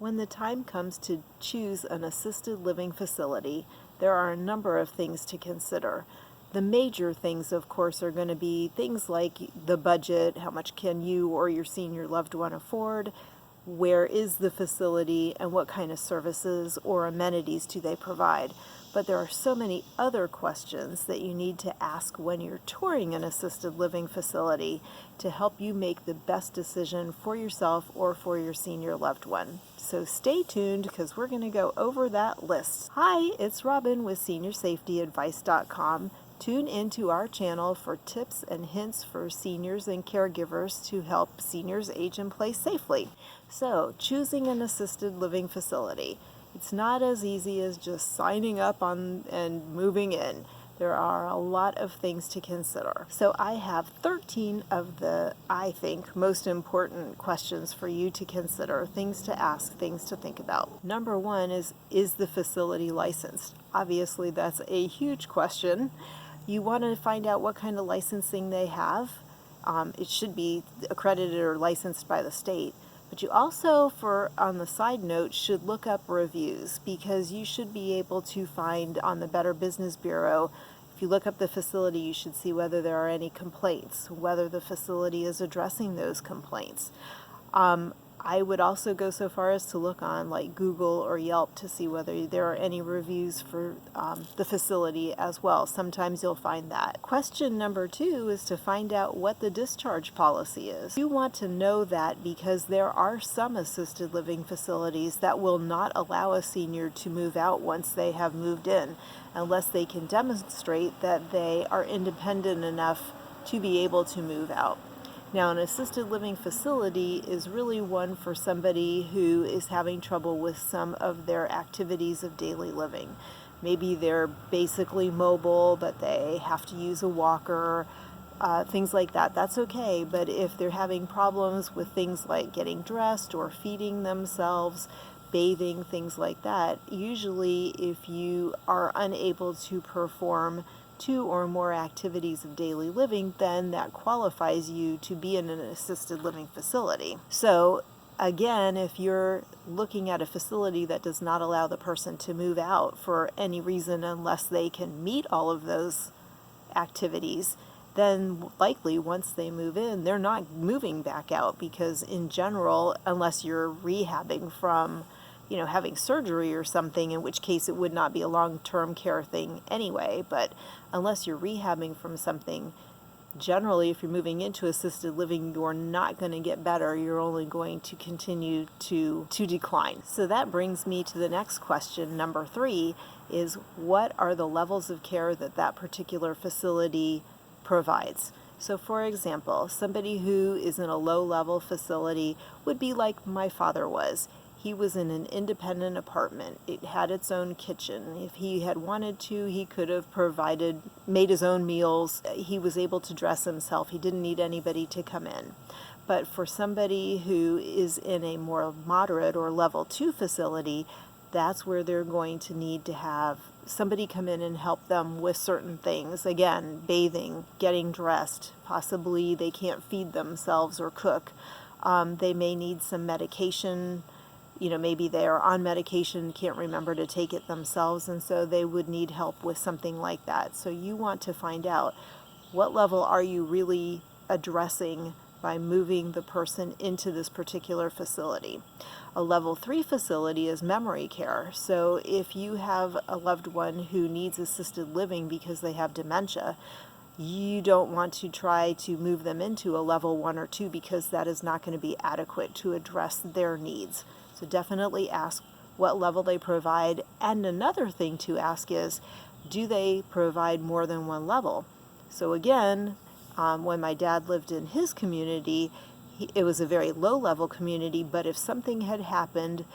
When the time comes to choose an assisted living facility, there are a number of things to consider. The major things, of course, are going to be things like the budget, how much can you or your senior loved one afford, where is the facility, and what kind of services or amenities do they provide. But there are so many other questions that you need to ask when you're touring an assisted living facility to help you make the best decision for yourself or for your senior loved one. So stay tuned because we're going to go over that list. Hi, it's Robin with SeniorSafetyAdvice.com. Tune into our channel for tips and hints for seniors and caregivers to help seniors age in place safely. So, choosing an assisted living facility. It's not as easy as just signing up on and moving in. There are a lot of things to consider. So I have 13 of the, I think, most important questions for you to consider, things to ask, things to think about. Number one is the facility licensed? Obviously, that's a huge question. You want to find out what kind of licensing they have. It should be accredited or licensed by the state. But you also, on the side note, should look up reviews, because you should be able to find on the Better Business Bureau, if you look up the facility, you should see whether there are any complaints, whether the facility is addressing those complaints. I would also go so far as to look on like Google or Yelp to see whether there are any reviews for the facility as well. Sometimes you'll find that. Question number two is to find out what the discharge policy is. You want to know that because there are some assisted living facilities that will not allow a senior to move out once they have moved in, unless they can demonstrate that they are independent enough to be able to move out. Now, an assisted living facility is really one for somebody who is having trouble with some of their activities of daily living. Maybe they're basically mobile, but they have to use a walker, things like that. That's okay, but if they're having problems with things like getting dressed or feeding themselves, bathing, things like that, usually if you are unable to perform 2 or more activities of daily living, then that qualifies you to be in an assisted living facility. So again, if you're looking at a facility that does not allow the person to move out for any reason unless they can meet all of those activities, then likely once they move in, they're not moving back out, because in general, unless you're rehabbing from having surgery or something, in which case it would not be a long-term care thing anyway. But unless you're rehabbing from something, generally, if you're moving into assisted living, you're not going to get better. You're only going to continue to decline. So that brings me to the next question. Number 3 is, what are the levels of care that particular facility provides? So for example, somebody who is in a low-level facility would be like my father was. He was in an independent apartment. It had its own kitchen. If he had wanted to, he could have made his own meals. He was able to dress himself. He didn't need anybody to come in. But for somebody who is in a more moderate or level 2 facility, that's where they're going to need to have somebody come in and help them with certain things. Again, bathing, getting dressed. Possibly they can't feed themselves or cook. They may need some medication. Maybe they are on medication, can't remember to take it themselves, and so they would need help with something like that. So you want to find out, what level are you really addressing by moving the person into this particular facility? A level 3 facility is memory care. So if you have a loved one who needs assisted living because they have dementia, you don't want to try to move them into a level 1 or 2, because that is not going to be adequate to address their needs. So definitely ask what level they provide. And another thing to ask is, do they provide more than one level? So again, when my dad lived in his community, it was a very low-level community, but if something had happened,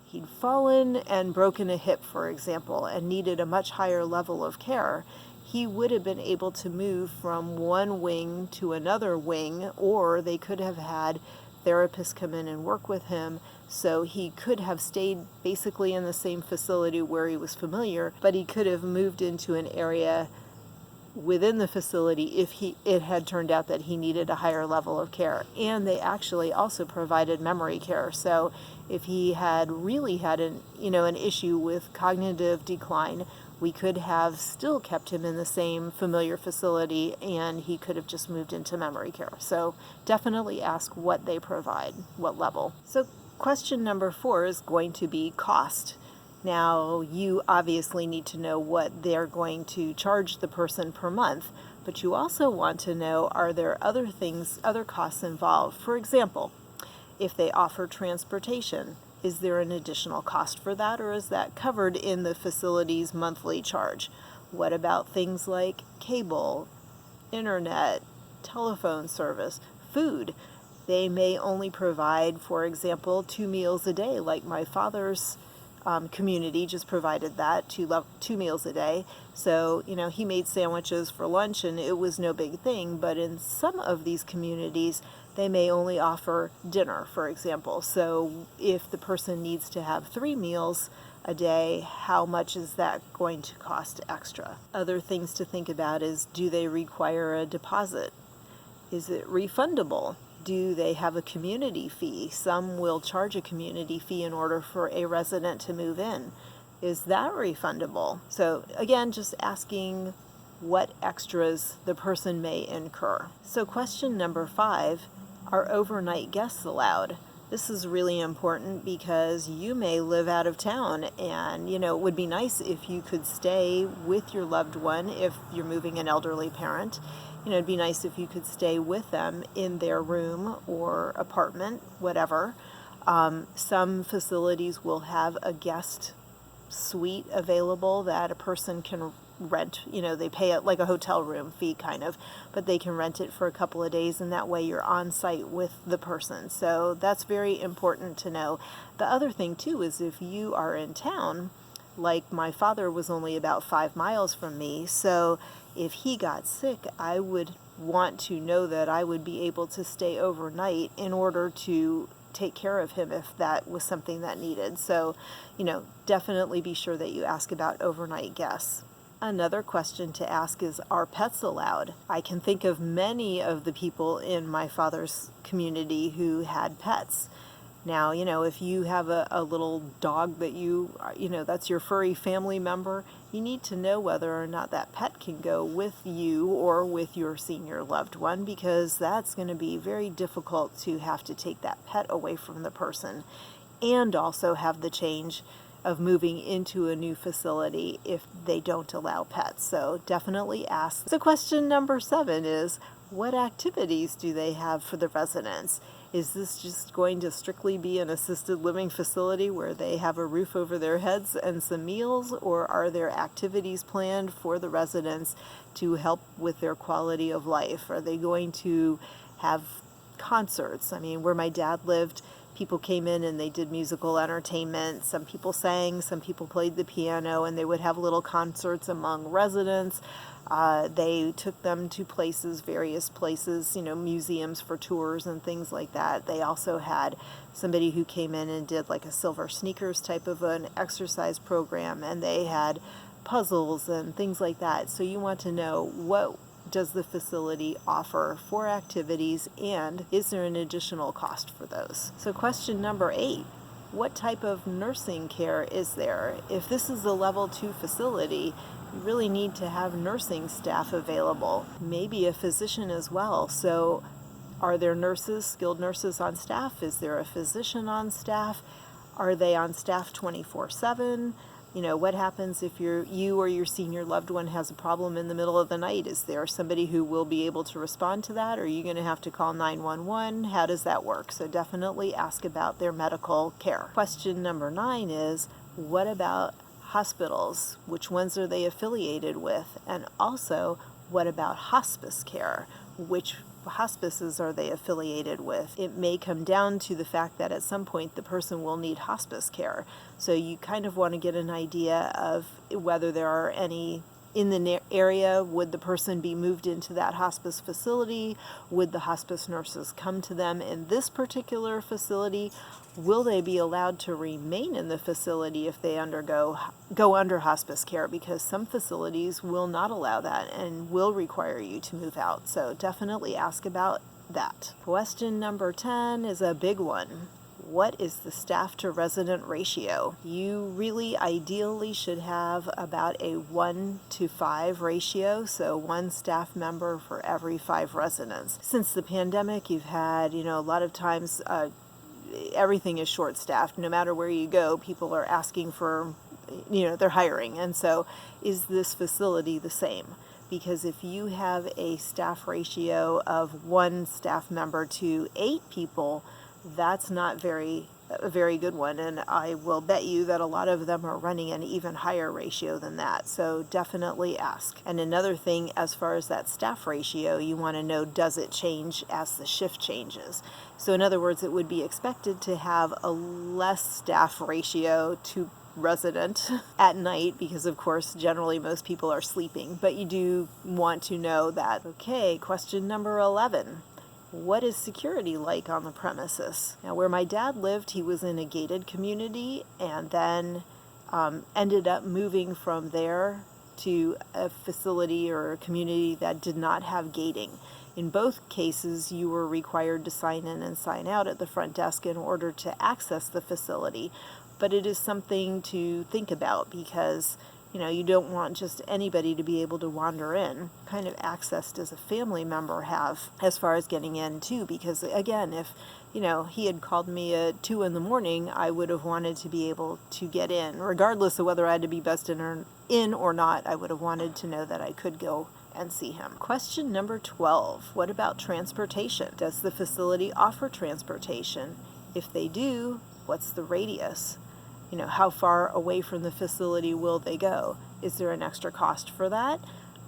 he'd fallen and broken a hip, for example, and needed a much higher level of care, he would have been able to move from one wing to another wing, or they could have had therapists come in and work with him. So he could have stayed basically in the same facility where he was familiar, but he could have moved into an area within the facility if it had turned out that he needed a higher level of care. And they actually also provided memory care. So If he had really had an issue with cognitive decline, we could have still kept him in the same familiar facility and he could have just moved into memory care. So definitely ask what they provide, what level. So question number 4 is going to be cost. Now, you obviously need to know what they're going to charge the person per month, but you also want to know, are there other costs involved? For example, if they offer transportation, is there an additional cost for that, or is that covered in the facility's monthly charge? What about things like cable, internet, telephone service, food? They may only provide, for example, 2 meals a day, like my father's community just provided that, 2 meals a day. So, he made sandwiches for lunch and it was no big thing. But in some of these communities, they may only offer dinner, for example. So if the person needs to have 3 meals a day, how much is that going to cost extra? Other things to think about is, do they require a deposit? Is it refundable? Do they have a community fee? Some will charge a community fee in order for a resident to move in. Is that refundable? So again, just asking what extras the person may incur. So question number 5, are overnight guests allowed? This is really important because you may live out of town and, it would be nice if you could stay with your loved one if you're moving an elderly parent. It'd be nice if you could stay with them in their room or apartment, whatever. Some facilities will have a guest suite available that a person can rent. They pay it like a hotel room fee kind of, but they can rent it for a couple of days, and that way you're on site with the person. So that's very important to know. The other thing too is, if you are in town, like my father was only about 5 miles from me, so if he got sick, I would want to know that I would be able to stay overnight in order to take care of him if that was something that needed. So, definitely be sure that you ask about overnight guests. Another question to ask is, are pets allowed? I can think of many of the people in my father's community who had pets. Now, if you have a little dog that that's your furry family member, you need to know whether or not that pet can go with you or with your senior loved one, because that's going to be very difficult to have to take that pet away from the person and also have the change of moving into a new facility if they don't allow pets. So definitely ask. So question number 7 is, what activities do they have for the residents? Is this just going to strictly be an assisted living facility where they have a roof over their heads and some meals, or are there activities planned for the residents to help with their quality of life? Are they going to have concerts? Where my dad lived, people came in and they did musical entertainment. Some people sang, some people played the piano, and they would have little concerts among residents. They took them to various places, museums for tours and things like that. They also had somebody who came in and did like a silver sneakers type of an exercise program, and they had puzzles and things like that. So you want to know, what does the facility offer for activities, and is there an additional cost for those? So question number 8, what type of nursing care is there? If this is a level 2 facility, you really need to have nursing staff available, maybe a physician as well. So are there nurses, skilled nurses on staff? Is there a physician on staff? Are they on staff 24/7? What happens if you or your senior loved one has a problem in the middle of the night? Is there somebody who will be able to respond to that? Or are you going to have to call 911? How does that work? So definitely ask about their medical care. Question number 9 is, what about hospitals? Which ones are they affiliated with? And also, what about hospice care? Which hospices are they affiliated with? It may come down to the fact that at some point the person will need hospice care. So you kind of want to get an idea of whether there are any in the area. Would the person be moved into that hospice facility? Would the hospice nurses come to them in this particular facility? Will they be allowed to remain in the facility if they go under hospice care? Because some facilities will not allow that and will require you to move out. So definitely ask about that. Question number 10 is a big one. What is the staff to resident ratio? You really ideally should have about a 1 to 5 ratio, so 1 staff member for every 5 residents. Since the pandemic, you've had, a lot of times everything is short-staffed. No matter where you go, people are asking for, they're hiring. And so is this facility the same? Because if you have a staff ratio of 1 staff member to 8 people, that's not a very good one, and I will bet you that a lot of them are running an even higher ratio than that. So definitely ask. And another thing, as far as that staff ratio, you want to know, does it change as the shift changes? So in other words, it would be expected to have a less staff ratio to resident at night, because of course generally most people are sleeping, but you do want to know that. Okay, question number 11. What is security like on the premises? Now, where my dad lived, he was in a gated community, and then ended up moving from there to a facility or a community that did not have gating. In both cases, you were required to sign in and sign out at the front desk in order to access the facility, but it is something to think about, because you don't want just anybody to be able to wander in. What kind of access does a family member have as far as getting in too? Because again, if he had called me at 2 a.m, I would have wanted to be able to get in, regardless of whether I had to be bussed in or not. I would have wanted to know that I could go and see him. Question number 12. What about transportation? Does the facility offer transportation? If they do, what's the radius? How far away from the facility will they go? Is there an extra cost for that?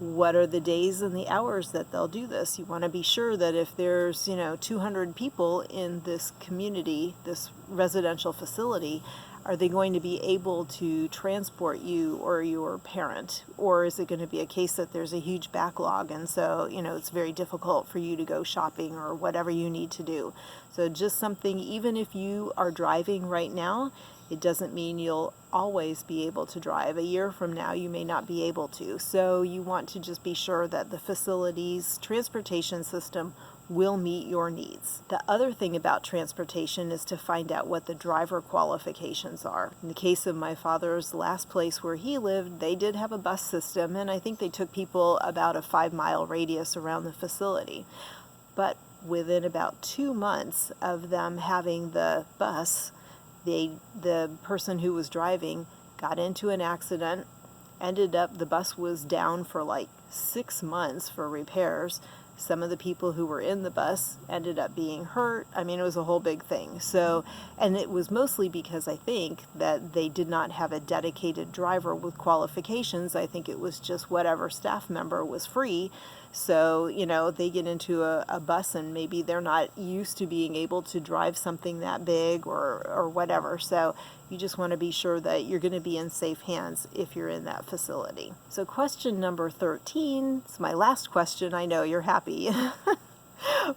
What are the days and the hours that they'll do this? You want to be sure that if there's, 200 people in this community, this residential facility, are they going to be able to transport you or your parent? Or is it going to be a case that there's a huge backlog, and so, it's very difficult for you to go shopping or whatever you need to do? So just something, even if you are driving right now, it doesn't mean you'll always be able to drive. A year from now, you may not be able to. So you want to just be sure that the facility's transportation system will meet your needs. The other thing about transportation is to find out what the driver qualifications are. In the case of my father's last place where he lived, they did have a bus system, and I think they took people about a 5-mile radius around the facility. But within about 2 months of them having the bus, the person who was driving got into an accident, the bus was down for like 6 months for repairs. Some of the people who were in the bus ended up being hurt. I mean, it was a whole big thing. So, and it was mostly because I think that they did not have a dedicated driver with qualifications. I think it was just whatever staff member was free. So, they get into a bus and maybe they're not used to being able to drive something that big or whatever. So you just want to be sure that you're going to be in safe hands if you're in that facility. So question number 13, it's my last question. I know you're happy,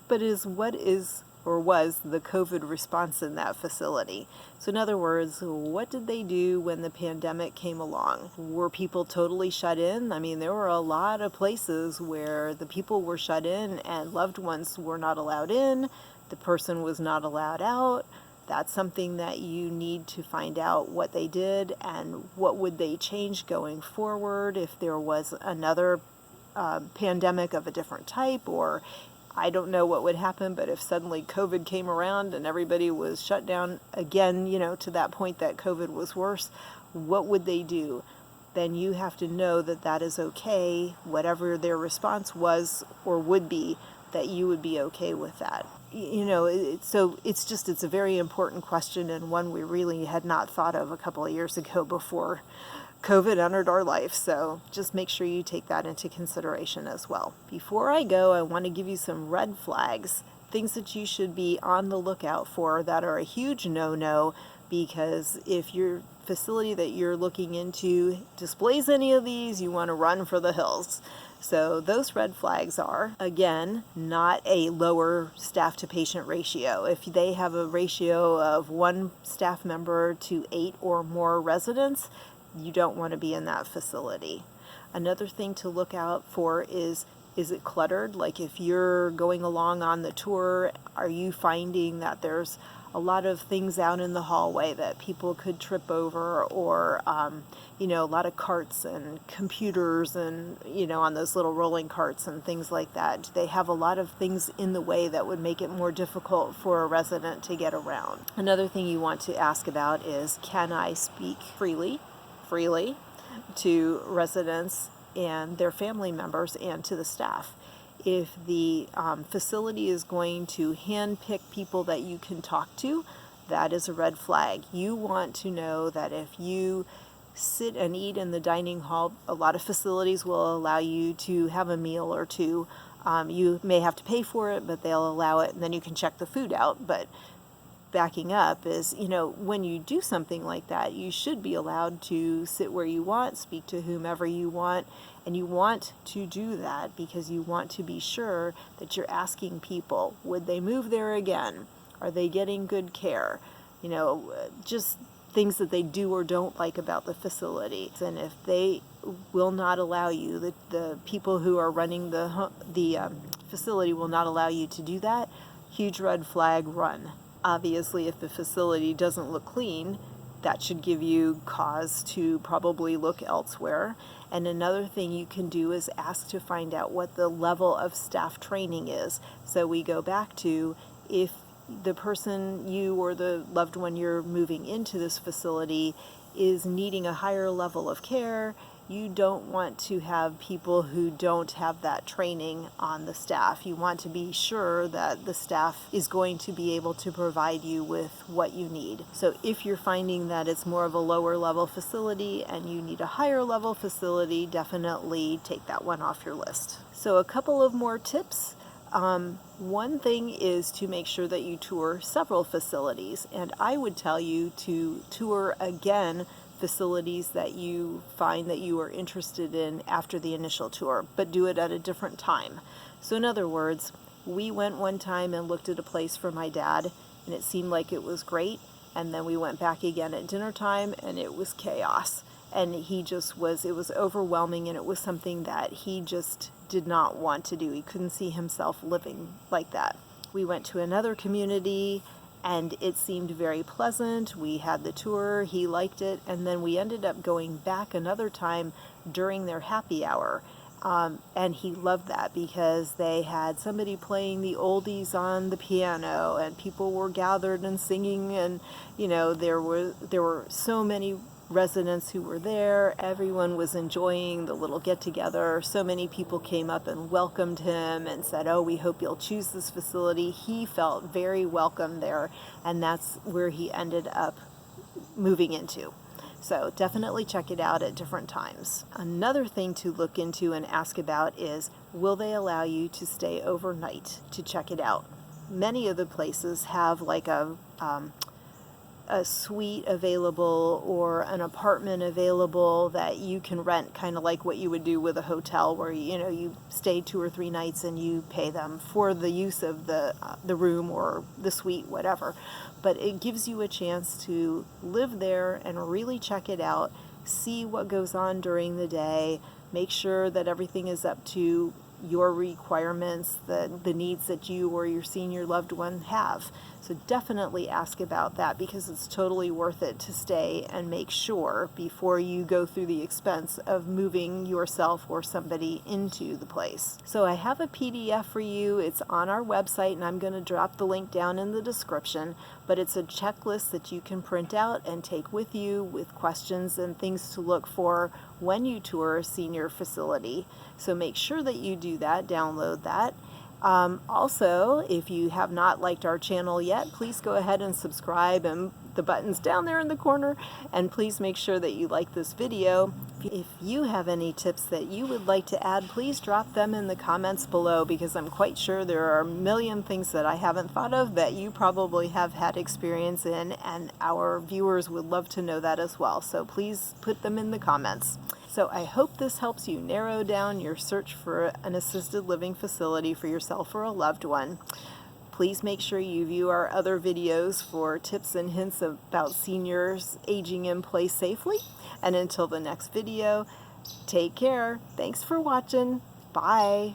but what is or was the COVID response in that facility? So in other words, what did they do when the pandemic came along? Were people totally shut in? I mean, there were a lot of places where the people were shut in and loved ones were not allowed in. The person was not allowed out. That's something that you need to find out what they did and what would they change going forward if there was another pandemic of a different type, or I don't know what would happen, but if suddenly COVID came around and everybody was shut down again, to that point that COVID was worse, what would they do? Then you have to know that that is okay, whatever their response was or would be, that you would be okay with that. So it's a very important question, and one we really had not thought of a couple of years ago before COVID entered our life. So just make sure you take that into consideration as well. Before I go, I want to give you some red flags, things that you should be on the lookout for that are a huge no-no, because if your facility that you're looking into displays any of these, you want to run for the hills. So those red flags are, again, not a lower staff to patient ratio. If they have a ratio of 1 staff member to 8 or more residents, you don't want to be in that facility. Another thing to look out for is it cluttered? Like if you're going along on the tour, are you finding that there's a lot of things out in the hallway that people could trip over, or a lot of carts and computers and, on those little rolling carts and things like that. Do they have a lot of things in the way that would make it more difficult for a resident to get around? Another thing you want to ask about is, can I speak freely to residents and their family members and to the staff? If the facility is going to handpick people that you can talk to, that is a red flag. You want to know that if you sit and eat in the dining hall, a lot of facilities will allow you to have a meal or two. You may have to pay for it, but they'll allow it, and then you can check the food out. But backing up is, when you do something like that, you should be allowed to sit where you want, speak to whomever you want, and you want to do that because you want to be sure that you're asking people, would they move there again? Are they getting good care? Just things that they do or don't like about the facility. And if they will not allow you, the people who are running the facility will not allow you to do that, huge red flag, run. Obviously, if the facility doesn't look clean, that should give you cause to probably look elsewhere. And another thing you can do is ask to find out what the level of staff training is. So we go back to, if the person, you or the loved one you're moving into this facility, is needing a higher level of care, you don't want to have people who don't have that training on the staff. You want to be sure that the staff is going to be able to provide you with what you need. So if you're finding that it's more of a lower level facility and you need a higher level facility, definitely take that one off your list. So a couple of more tips. One thing is to make sure that you tour several facilities, and I would tell you to tour again facilities that you find that you are interested in after the initial tour, but do it at a different time. So in other words, we went one time and looked at a place for my dad, and it seemed like it was great, and then we went back again at dinner time and it was chaos, and it was overwhelming, and it was something that he just did not want to do. He couldn't see himself living like that. We went to another community and it seemed very pleasant. We had the tour, he liked it, and then we ended up going back another time during their happy hour. And he loved that because they had somebody playing the oldies on the piano, and people were gathered and singing, and there were so many residents who were there. Everyone was enjoying the little get-together. So many people came up and welcomed him and said, "Oh, we hope you'll choose this facility." He felt very welcome there, and that's where he ended up moving into. So definitely check it out at different times. Another thing to look into and ask about is, will they allow you to stay overnight to check it out? Many of the places have like a suite available or an apartment available that you can rent, kind of like what you would do with a hotel, where you stay 2 or 3 nights and you pay them for the use of the room or the suite, whatever. But it gives you a chance to live there and really check it out, see what goes on during the day, make sure that everything is up to your requirements, the needs that you or your senior loved one have. So definitely ask about that, because it's totally worth it to stay and make sure before you go through the expense of moving yourself or somebody into the place. So I have a PDF for you. It's on our website, and I'm going to drop the link down in the description, but it's a checklist that you can print out and take with you with questions and things to look for when you tour a senior facility. So make sure that you do that, download that. Also, if you have not liked our channel yet, please go ahead and subscribe, and the button's down there in the corner, and please make sure that you like this video. If you have any tips that you would like to add, please drop them in the comments below, because I'm quite sure there are a million things that I haven't thought of that you probably have had experience in, and our viewers would love to know that as well. So please put them in the comments. So I hope this helps you narrow down your search for an assisted living facility for yourself or a loved one. Please make sure you view our other videos for tips and hints about seniors aging in place safely. And until the next video, take care. Thanks for watching. Bye.